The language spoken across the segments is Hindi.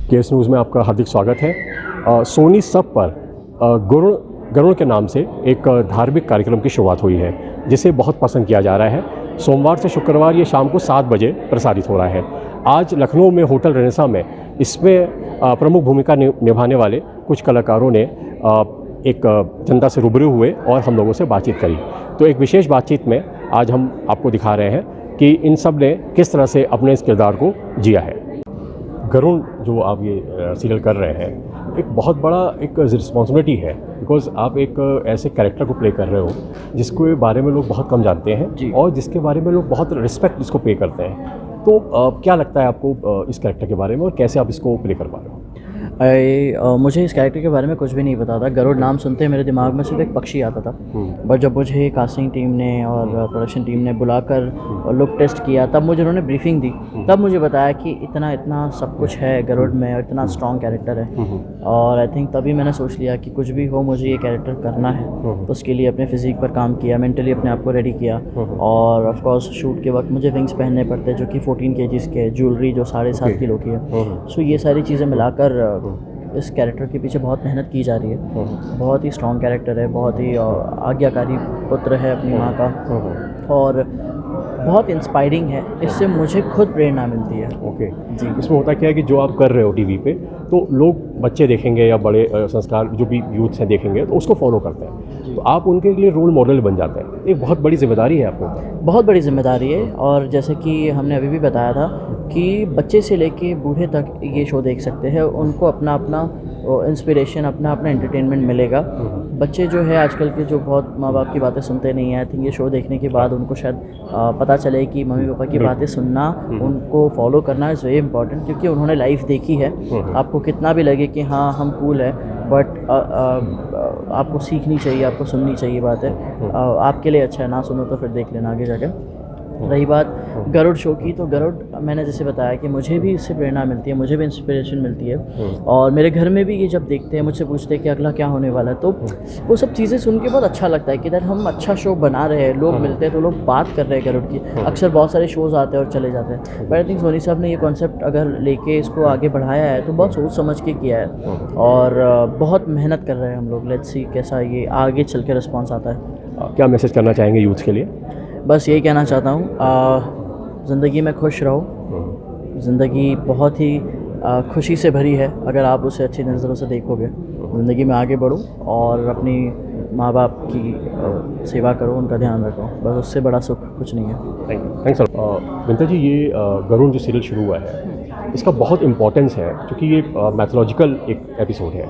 केएस न्यूज़ में आपका हार्दिक स्वागत है। सोनी सब पर गरुड़ के नाम से एक धार्मिक कार्यक्रम की शुरुआत हुई है, जिसे बहुत पसंद किया जा रहा है। सोमवार से शुक्रवार ये शाम को 7 बजे प्रसारित हो रहा है। आज लखनऊ में होटल रेनेसा में इसमें प्रमुख भूमिका निभाने वाले कुछ कलाकारों ने एक जनता से रूबरू हुए और हम लोगों से बातचीत करी। तो एक विशेष बातचीत में आज हम आपको दिखा रहे हैं कि इन सब ने किस तरह से अपने इस किरदार को जिया है। गरुड़ जो आप ये सीरियल कर रहे हैं, एक बहुत बड़ा एक रिस्पॉन्सिबिलिटी है, बिकॉज आप एक ऐसे कैरेक्टर को प्ले कर रहे हो जिसके बारे में लोग बहुत कम जानते हैं और जिसके बारे में लोग बहुत रिस्पेक्ट इसको पे करते हैं। तो क्या लगता है आपको इस कैरेक्टर के बारे में और कैसे आप इसको प्ले कर पा रहे हो? मुझे इस कैरेक्टर के बारे में कुछ भी नहीं पता था। गरुड़ नाम सुनते ही मेरे दिमाग में सिर्फ एक पक्षी आता था। बट जब मुझे कास्टिंग टीम ने और प्रोडक्शन टीम ने बुलाकर लुक टेस्ट किया, तब मुझे उन्होंने ब्रीफिंग दी, तब मुझे बताया कि इतना इतना सब कुछ है गरुड़ में और इतना स्ट्रॉन्ग कैरेक्टर है। और आई थिंक तभी मैंने सोच लिया कि कुछ भी हो मुझे ये कैरेक्टर करना है। तो उसके लिए अपने फिजिक पर काम किया, मेंटली अपने आप को रेडी किया। और ऑफ कोर्स शूट के वक्त मुझे विंग्स पहनने पड़ते हैं जो कि 14 kg के, ज्वेलरी जो 7.5 किलो की है। सो ये सारी चीज़ें मिलाकर इस कैरेक्टर के पीछे बहुत मेहनत की जा रही है। बहुत ही स्ट्रॉन्ग कैरेक्टर है, बहुत ही आज्ञाकारी पुत्र है अपनी माँ का, और बहुत इंस्पायरिंग है। इससे मुझे खुद प्रेरणा मिलती है। ओके जी। इसमें होता क्या है कि जो आप कर रहे हो टीवी पे, तो लोग बच्चे देखेंगे या बड़े संस्कार जो भी यूथ हैं देखेंगे तो उसको फॉलो करते हैं, तो आप उनके लिए रोल मॉडल बन जाते हैं। एक बहुत बड़ी जिम्मेदारी है आपको। बहुत बड़ी जिम्मेदारी है। और जैसे कि हमने अभी भी बताया था कि बच्चे से लेके बूढ़े तक ये शो देख सकते हैं, उनको अपना अपना इंस्पिरेशन, अपना अपना एंटरटेनमेंट मिलेगा। बच्चे जो है आजकल के जो बहुत माँ बाप की बातें सुनते नहीं हैं, आई थिंक ये शो देखने के बाद उनको शायद पता चले कि मम्मी पापा की बातें सुनना, उनको फॉलो करना इज़ वेरी इंपॉर्टेंट, क्योंकि उन्होंने लाइफ देखी है। आपको कितना भी लगे कि हाँ हम कूल है, बट आपको सीखनी चाहिए, आपको सुननी चाहिए बातें। आपके लिए अच्छा है, ना सुनो तो फिर देख लेना आगे जाके। रही बात गरुड़ शो की, तो गरुड़ मैंने जैसे बताया कि मुझे भी इससे प्रेरणा मिलती है, मुझे भी इंस्पिरेशन मिलती है। और मेरे घर में भी ये जब देखते हैं, मुझसे पूछते हैं कि अगला क्या होने वाला है, तो वो सब चीज़ें सुन के बहुत अच्छा लगता है कि यार हम अच्छा शो बना रहे हैं। लोग मिलते हैं तो लोग बात कर रहे हैं गरुड़ की। अक्सर बहुत सारे शोज़ आते हैं और चले जाते हैं, बट आई थिंक सोनी साहब ने ये कॉन्सेप्ट अगर लेके इसको आगे बढ़ाया है तो बहुत सोच समझ के किया है। और बहुत मेहनत कर रहे हैं हम लोग। लेट्स सी कैसा ये आगे चल के रिस्पॉन्स आता है। क्या मैसेज करना चाहेंगे यूथ के लिए? बस यही कहना चाहता हूँ, ज़िंदगी में खुश रहो। ज़िंदगी बहुत ही खुशी से भरी है अगर आप उसे अच्छी नज़रों से देखोगे। ज़िंदगी में आगे बढ़ो और अपनी माँ बाप की सेवा करो, उनका ध्यान रखो, बस उससे बड़ा सुख कुछ नहीं है। थैंक्स। विनीता जी, ये गरुड़ जो सीरियल शुरू हुआ है, इसका बहुत इम्पोर्टेंस है क्योंकि ये मैथोलॉजिकल एक एपिसोड है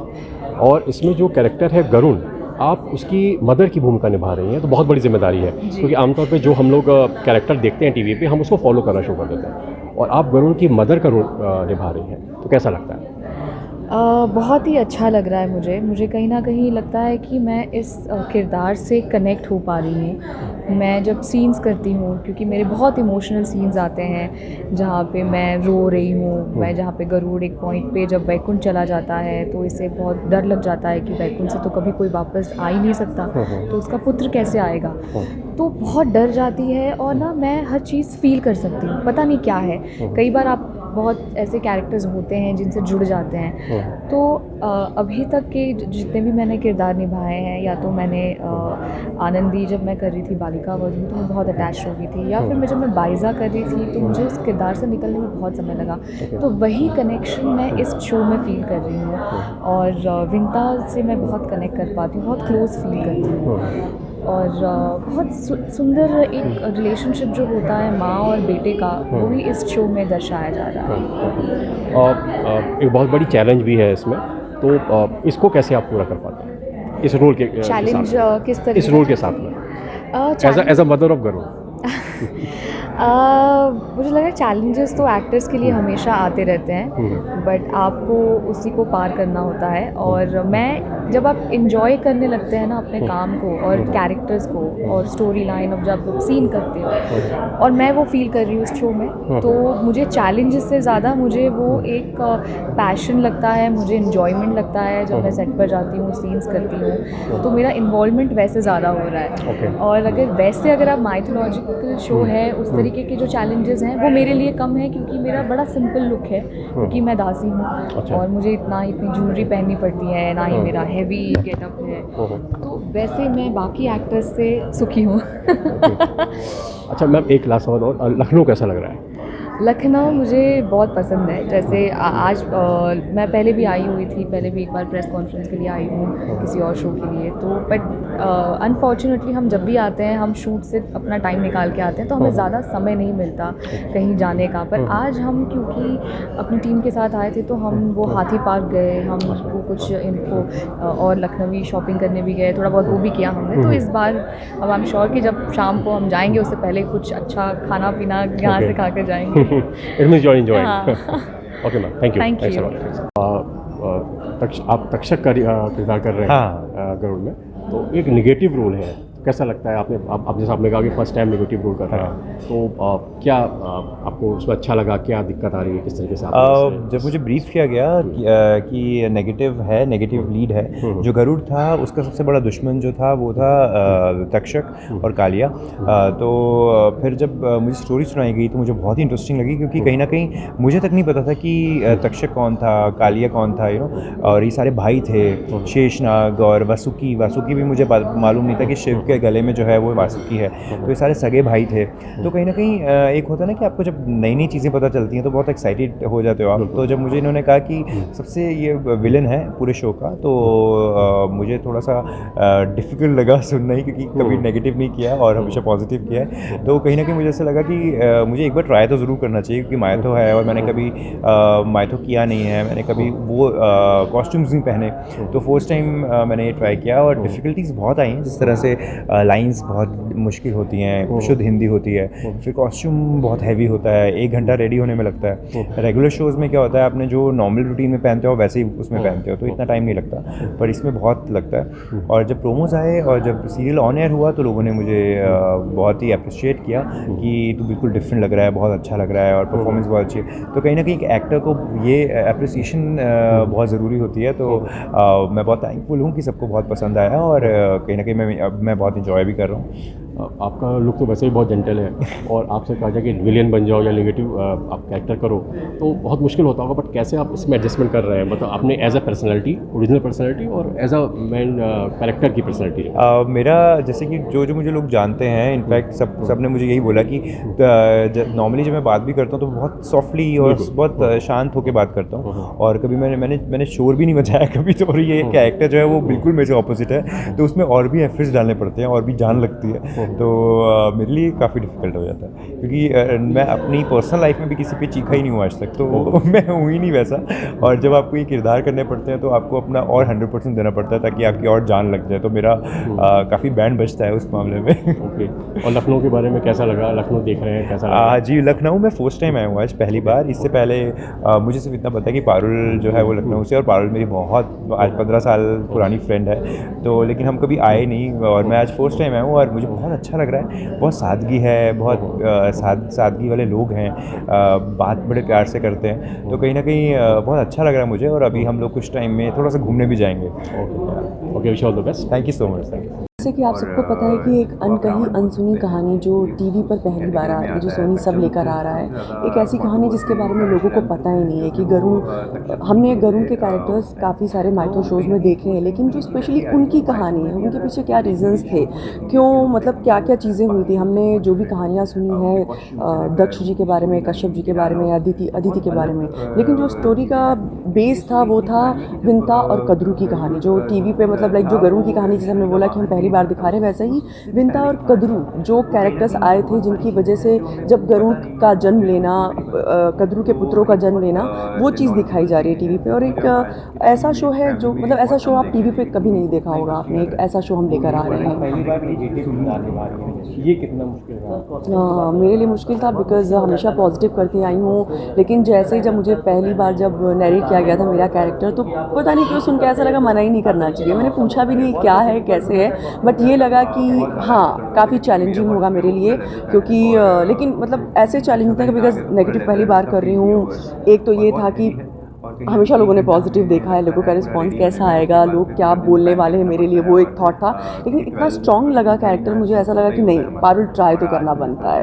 और इसमें जो कैरेक्टर है गरुड़, आप उसकी मदर की भूमिका निभा रही हैं, तो बहुत बड़ी जिम्मेदारी है। क्योंकि आमतौर पे जो हम लोग कैरेक्टर देखते हैं टीवी पे, हम उसको फॉलो करना शुरू कर देते हैं, और आप गरुड़ की मदर का रोल निभा रही हैं, तो कैसा लगता है? बहुत ही अच्छा लग रहा है मुझे कहीं ना कहीं लगता है कि मैं इस किरदार से कनेक्ट हो पा रही हूँ। मैं जब सीन्स करती हूँ, क्योंकि मेरे बहुत इमोशनल सीन्स आते हैं जहाँ पे मैं रो रही हूँ, मैं जहाँ पे गरुड़ एक पॉइंट पे जब वैकुंठ चला जाता है तो इसे बहुत डर लग जाता है कि वैकुंठ से तो कभी कोई वापस आ ही नहीं सकता, तो उसका पुत्र कैसे आएगा, तो बहुत डर जाती है। और ना मैं हर चीज़ फ़ील कर सकती हूँ, पता नहीं क्या है। कई बार आप बहुत ऐसे कैरेक्टर्स होते हैं जिनसे जुड़ जाते हैं। तो अभी तक के जितने भी मैंने किरदार निभाए हैं, या तो मैंने आनंदी जब मैं कर रही थी बालिका वधू, तो मैं बहुत अटैच हो गई थी, या फिर जब मैं बाइज़ा कर रही थी तो मुझे उस किरदार से निकलने में बहुत समय लगा। तो वही कनेक्शन मैं इस शो में फ़ील कर रही हूँ, और विनीता से मैं बहुत कनेक्ट कर पाती हूँ, बहुत क्लोज़ फील करती हूँ। और बहुत सुंदर एक रिलेशनशिप जो होता है माँ और बेटे का, वो भी इस शो में दर्शाया जा रहा है। और एक बहुत बड़ी चैलेंज भी है इसमें, तो इसको कैसे आप पूरा कर पाते हैं इस रोल के चैलेंज किस तरह? इस रोल के साथ में as a mother of Garuda? मुझे लगा चैलेंजेस तो एक्टर्स के लिए हमेशा आते रहते हैं, बट आपको उसी को पार करना होता है। और मैं जब आप इंजॉय करने लगते हैं ना अपने काम को और कैरेक्टर्स को और स्टोरी लाइन, अब जब आप सीन करते हो और मैं वो फील कर रही हूँ उस शो में, तो मुझे चैलेंजेस से ज़्यादा मुझे वो एक पैशन लगता है, मुझे इन्जॉयमेंट लगता है। जब मैं सेट पर जाती हूँ, सीन्स करती हूँ, तो मेरा इन्वॉल्वमेंट वैसे ज़्यादा हो रहा है। और अगर आप माइथोलॉजिकल शो है, उस तरीके के जो चैलेंजेस हैं वो मेरे लिए कम है, क्योंकि मेरा बड़ा सिंपल लुक है, क्योंकि मैं दासी हूँ अच्छा। और मुझे इतनी ज्वेलरी पहननी पड़ती है, ना ही मेरा हैवी गेटअप है, तो वैसे मैं बाकी एक्टर्स से सुखी हूँ। अच्छा मैम, एक लास्ट सवाल और, लखनऊ कैसा लग रहा है? लखनऊ मुझे बहुत पसंद है। जैसे आज मैं पहले भी आई हुई थी, पहले भी एक बार प्रेस कॉन्फ्रेंस के लिए आई हूँ किसी और शो के लिए, तो बट अनफॉर्चुनेटली हम जब भी आते हैं, हम शूट से अपना टाइम निकाल के आते हैं, तो हमें ज़्यादा समय नहीं मिलता कहीं जाने का। पर आज हम क्योंकि अपनी टीम के साथ आए थे, तो हम वो हाथी पार्क गए, हम वो कुछ इनको और लखनवी शॉपिंग करने भी गए, थोड़ा बहुत वो भी किया हमने। तो इस बार अब आई एम श्योर कि जब शाम को हम जाएंगे, उससे पहले कुछ अच्छा खाना पीना यहाँ से खा कर जाएंगे। It means you are enjoying. हाँ। Okay ma'am, thank you. Thank you. आप तक्षक का किरदार कर रहे हैं हाँ। गरुड़ में, तो एक नेगेटिव रोल है, कैसा लगता है? आप जैसे आपने कहा कि फर्स्ट टाइम नेगेटिव रोल कर रहे हैं, तो क्या आपको उसमें अच्छा लगा? क्या दिक्कत आ रही है? किस तरीके से जब मुझे ब्रीफ किया गया कि नेगेटिव है, नेगेटिव लीड है, जो गरुड़ था उसका सबसे बड़ा दुश्मन जो था वो था तक्षक और कालिया। तो फिर जब मुझे स्टोरी सुनाई गई तो मुझे बहुत ही इंटरेस्टिंग लगी, क्योंकि कहीं ना कहीं मुझे तक नहीं पता था कि तक्षक कौन था, कालिया कौन था, और ये सारे भाई थे, शेषनाग और वासुकी भी मुझे मालूम नहीं था कि शिव के गले में जो है वो वासुकी है, तो ये सारे सगे भाई थे। तो कहीं ना कहीं एक होता है ना कि आपको जब नई नई चीज़ें पता चलती हैं तो बहुत एक्साइटेड हो जाते हो आप। तो जब मुझे इन्होंने कहा कि सबसे ये विलन है पूरे शो का, तो मुझे थोड़ा सा डिफ़िकल्ट लगा सुनना ही, क्योंकि कभी नेगेटिव नहीं किया और हमेशा पॉजिटिव किया है। तो कहीं ना कहीं मुझे ऐसा लगा कि मुझे एक बार ट्राई तो ज़रूर करना चाहिए, क्योंकि मायथो है और मैंने कभी मायथो किया नहीं है, मैंने कभी वो कॉस्ट्यूम्स नहीं पहने, तो फर्स्ट टाइम मैंने ये ट्राई किया। और डिफ़िकल्टीज़ बहुत आई हैं, जिस तरह से लाइंस बहुत मुश्किल होती हैं, शुद्ध हिंदी होती है, फिर कॉस्ट्यूम बहुत हैवी होता है, 1 घंटा रेडी होने में लगता है। रेगुलर शोज़ में क्या होता है, आपने जो नॉर्मल रूटीन में पहनते हो वैसे ही उसमें पहनते हो, तो इतना टाइम नहीं लगता, पर इसमें बहुत लगता है। और जब प्रोमोज आए और जब सीरियल ऑन एयर हुआ, तो लोगों ने मुझे बहुत ही अप्रिशिएट किया कि तू बिल्कुल डिफरेंट लग रहा है, बहुत अच्छा लग रहा है और परफॉर्मेंस बहुत अच्छी है। तो कहीं ना कहीं एक एक्टर को ये अप्रिसिएशन बहुत ज़रूरी होती है। तो मैं बहुत थैंकफुल हूँ कि सबको बहुत पसंद आया, और कहीं ना कहीं मैं बहुत इंजॉय भी कर रहा हूँ। आपका लुक तो वैसे ही बहुत जेंटल है, और आपसे कहा जाए कि विलियन बन जाओ या नेगेटिव आप कैरेक्टर करो तो बहुत मुश्किल होता होगा, बट कैसे आप इसमें एडजस्टमेंट कर रहे हैं? मतलब आपने as a personality, original personality और एज अ मैन कैरेक्टर की पर्सनैलिटी। मेरा जैसे कि जो मुझे लोग जानते हैं, इनफैक्ट सब ने मुझे यही बोला कि नॉर्मली जब मैं बात भी करता हूँ तो बहुत सॉफ्टली और बहुत शांत होकर बात करता हूँ, और कभी मैंने शोर भी नहीं मचाया कभी। तो ये कैरेक्टर जो है वो बिल्कुल मेरे से ऑपोजिट है, तो उसमें और भी एफर्ट्स डालने पड़ते हैं और भी जान लगती है। तो मेरे लिए काफ़ी डिफ़िकल्ट हो जाता है, क्योंकि मैं अपनी पर्सनल लाइफ में भी किसी पे चीखा ही नहीं हूँ आज तक, तो मैं हूँ ही नहीं वैसा। और जब आपको ये किरदार करने पड़ते हैं तो आपको अपना और 100% देना पड़ता है, ताकि आपकी और जान लग जाए। तो मेरा काफ़ी बैंड बजता है उस मामले में। ओके। और लखनऊ के बारे में कैसा लगा? लखनऊ देख रहे हैं, कैसा लगा? जी, लखनऊ में फर्स्ट टाइम आया हूँ आज, पहली बार। इससे पहले मुझे सिर्फ इतना पता है कि पारुल जो है वो लखनऊ से, और पारुल मेरी बहुत आज 15 साल पुरानी फ्रेंड है, तो लेकिन हम कभी आए नहीं, और मैं आज फर्स्ट टाइम आया हूँ और मुझे बहुत अच्छा लग रहा है। बहुत सादगी है, बहुत सादगी वाले लोग हैं, बात बड़े प्यार से करते हैं, तो कहीं ना कहीं बहुत अच्छा लग रहा है मुझे। और अभी हम लोग कुछ टाइम में थोड़ा सा घूमने भी जाएंगे। Okay, wish all the best. Thank you so much sir. जैसे कि आप सबको पता है कि एक अनकही अनसुनी कहानी जो टीवी पर पहली बार आ रही है, जो सोनी सब लेकर आ रहा है, एक ऐसी कहानी जिसके बारे में लोगों को पता ही नहीं है कि गरुड़, हमने गरुड़ के कैरेक्टर्स काफ़ी सारे माइथो शोज़ में देखे हैं, लेकिन जो स्पेशली उनकी कहानी है, उनके पीछे क्या रीजंस थे, क्यों, मतलब क्या क्या चीज़ें हुई थी। हमने जो भी कहानियाँ सुनी हैं दक्ष जी के बारे में, कश्यप जी के बारे में, अदिति के बारे में, लेकिन जो स्टोरी का बेस था वो था विंता और कद्रू की कहानी, जो टीवी पे मतलब लाइक जो गरुड़ की कहानी जैसे हमने बोला कि हम पहली बार दिखा रहे हैं, वैसे ही विंता और कद्रू जो कैरेक्टर्स आए थे, जिनकी वजह से जब गरुड़ का जन्म लेना, कद्रू के पुत्रों का जन्म लेना, वो चीज़ दिखाई जा रही है टीवी पे। और एक ऐसा शो है जो मतलब ऐसा शो आप टीवी पे कभी नहीं देखा होगा आपने, एक ऐसा शो हम लेकर आ रहे हैं। ये कितना मुश्किल था? मेरे लिए मुश्किल था, बिकॉज हमेशा पॉजिटिव करती आई हूँ, लेकिन जैसे ही जब मुझे पहली बार जब नरेट किया गया था मेरा कैरेक्टर, तो पता नहीं क्यों सुन के ऐसा लगा मना ही नहीं करना चाहिए। मैंने पूछा भी नहीं क्या है कैसे है, बट ये लगा कि हाँ काफ़ी चैलेंजिंग होगा मेरे लिए, क्योंकि लेकिन मतलब ऐसे चैलेंजिंग था कि बिकॉज नेगेटिव पहली बार कर रही हूँ। एक तो ये था कि हमेशा लोगों ने पॉजिटिव देखा है, लोगों का रिस्पांस कैसा आएगा, लोग क्या बोलने वाले हैं मेरे लिए, वो एक थॉट था। लेकिन इतना स्ट्रॉन्ग लगा कैरेक्टर, मुझे ऐसा लगा कि नहीं, पारुल ट्राई तो करना बनता है।